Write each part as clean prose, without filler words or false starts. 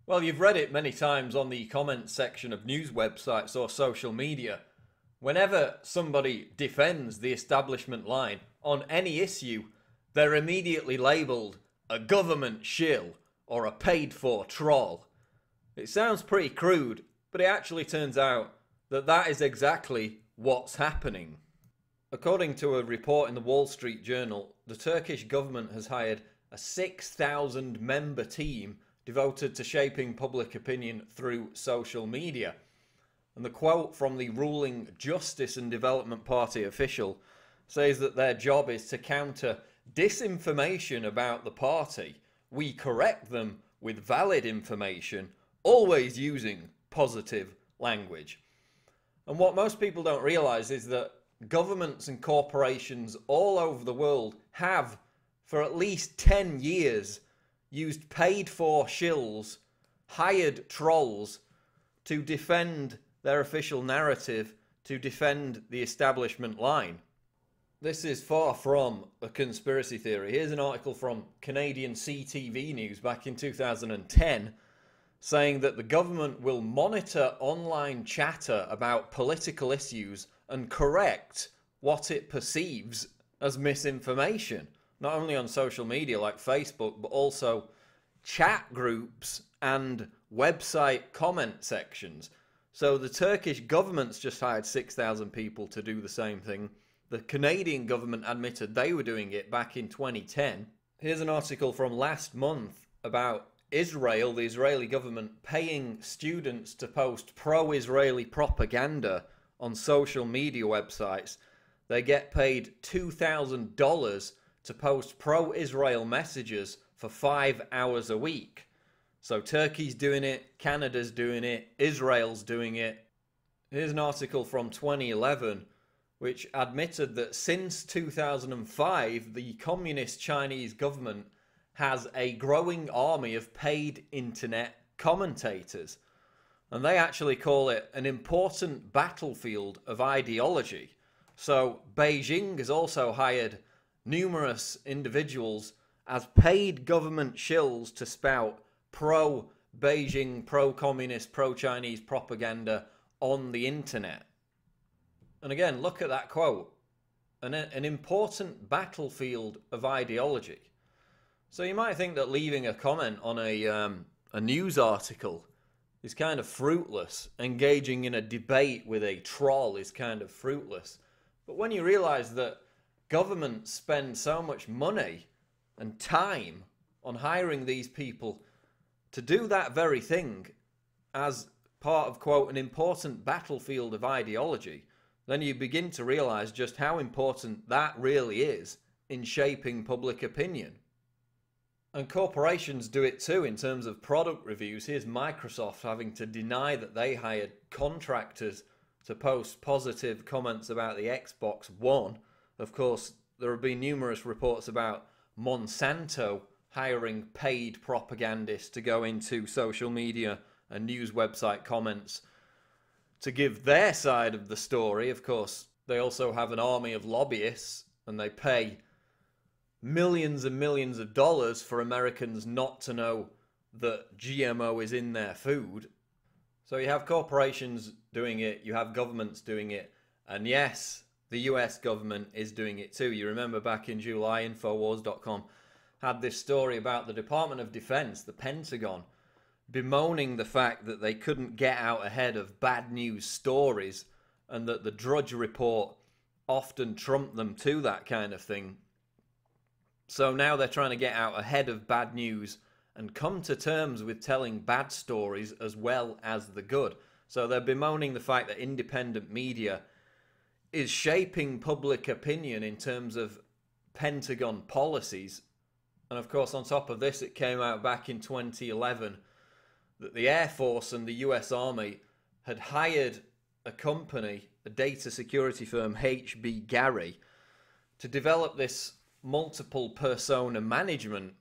Well, you've read it many times on the comments section of news websites or social media. Whenever somebody defends the establishment line on any issue, they're immediately labelled a government shill or a paid for troll. It sounds pretty crude, but it actually turns out that that is exactly what's happening. According to a report in the Wall Street Journal, the Turkish government has hired a 6,000 member team devoted to shaping public opinion through social media. And the quote from the ruling Justice and Development Party official says that their job is to counter disinformation about the party. We correct them with valid information, always using positive language. And what most people don't realise is that governments and corporations all over the world have, for at least 10 years, used paid for shills, hired trolls, to defend their official narrative, to defend the establishment line. This is far from a conspiracy theory. Here's an article from Canadian CTV News back in 2010 saying that the government will monitor online chatter about political issues and correct what it perceives as misinformation, not only on social media like Facebook, but also chat groups and website comment sections. So the Turkish government's just hired 6,000 people to do the same thing. The Canadian government admitted they were doing it back in 2010. Here's an article from last month about Israel, the Israeli government, paying students to post pro-Israeli propaganda on social media websites. They get paid $2,000 to post pro-Israel messages for 5 hours a week. So Turkey's doing it, Canada's doing it, Israel's doing it. Here's an article from 2011 which admitted that since 2005, the communist Chinese government has a growing army of paid internet commentators. And they actually call it an important battlefield of ideology. So Beijing has also hired numerous individuals as paid government shills to spout pro-Beijing, pro-communist, pro-Chinese propaganda on the internet. And again, look at that quote. An important battlefield of ideology. So you might think that leaving a comment on a news article is kind of fruitless. Engaging in a debate with a troll is kind of fruitless. But when you realise that governments spend so much money and time on hiring these people to do that very thing as part of, quote, an important battlefield of ideology, then you begin to realise just how important that really is in shaping public opinion. And corporations do it too in terms of product reviews. Here's Microsoft having to deny that they hired contractors to post positive comments about the Xbox One. Of course, there have been numerous reports about Monsanto hiring paid propagandists to go into social media and news website comments to give their side of the story. Of course, they also have an army of lobbyists and they pay millions and millions of dollars for Americans not to know that GMO is in their food. So you have corporations doing it, you have governments doing it, and yes, the US government is doing it too. You remember back in July, Infowars.com had this story about the Department of Defense, the Pentagon, bemoaning the fact that they couldn't get out ahead of bad news stories and that the Drudge Report often trumped them to that kind of thing. So now they're trying to get out ahead of bad news and come to terms with telling bad stories as well as the good. So they're bemoaning the fact that independent media is shaping public opinion in terms of Pentagon policies. And of course, on top of this, it came out back in 2011 that the Air Force and the US Army had hired a company, a data security firm, HB Gary, to develop this multiple persona management,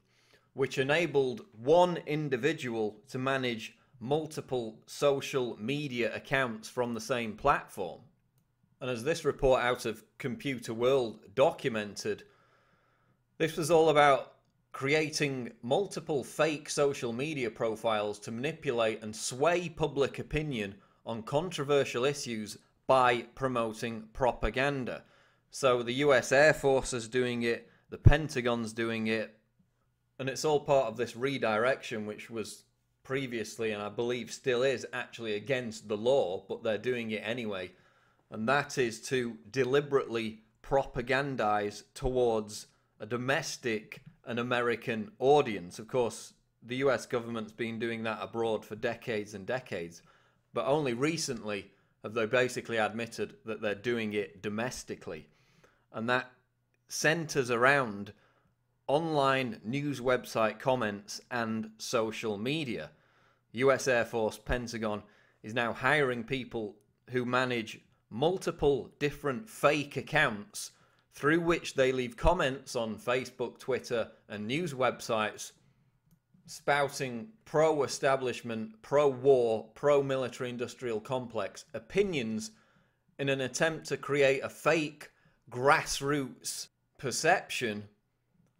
which enabled one individual to manage multiple social media accounts from the same platform. And as this report out of Computer World documented, this was all about creating multiple fake social media profiles to manipulate and sway public opinion on controversial issues by promoting propaganda. So the US Air Force is doing it, the Pentagon's doing it, and it's all part of this redirection, which was previously, and I believe still is, actually against the law, but they're doing it anyway. And that is to deliberately propagandize towards a domestic and American audience. Of course, the US government's been doing that abroad for decades and decades, but only recently have they basically admitted that they're doing it domestically. And that centers around online news website comments and social media. US Air Force, Pentagon is now hiring people who manage multiple different fake accounts through which they leave comments on Facebook, Twitter, and news websites spouting pro-establishment, pro-war, pro-military industrial complex opinions in an attempt to create a fake grassroots perception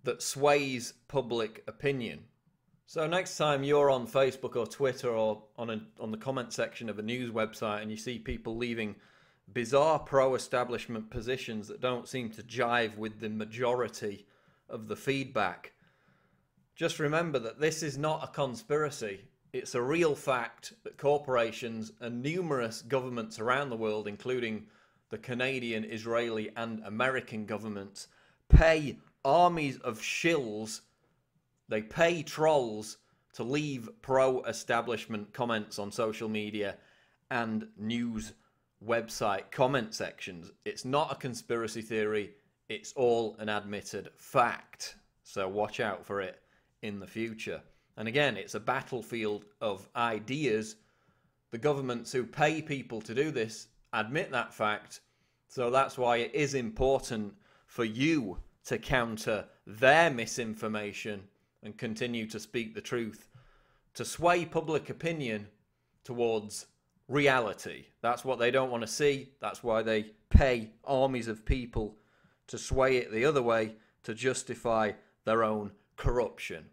that sways public opinion. So next time you're on Facebook or Twitter or on the comment section of a news website and you see people leaving bizarre pro-establishment positions that don't seem to jive with the majority of the feedback, just remember that this is not a conspiracy. It's a real fact that corporations and numerous governments around the world, including the Canadian, Israeli, and American governments, pay armies of shills, they pay trolls to leave pro-establishment comments on social media and news website comment sections. It's not a conspiracy theory, it's all an admitted fact. So watch out for it in the future. And again, it's a battlefield of ideas. The governments who pay people to do this admit that fact. So that's why it is important for you to counter their misinformation and continue to speak the truth, to sway public opinion towards reality. That's what they don't want to see. That's why they pay armies of people to sway it the other way to justify their own corruption.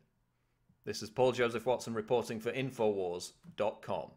This is Paul Joseph Watson reporting for Infowars.com.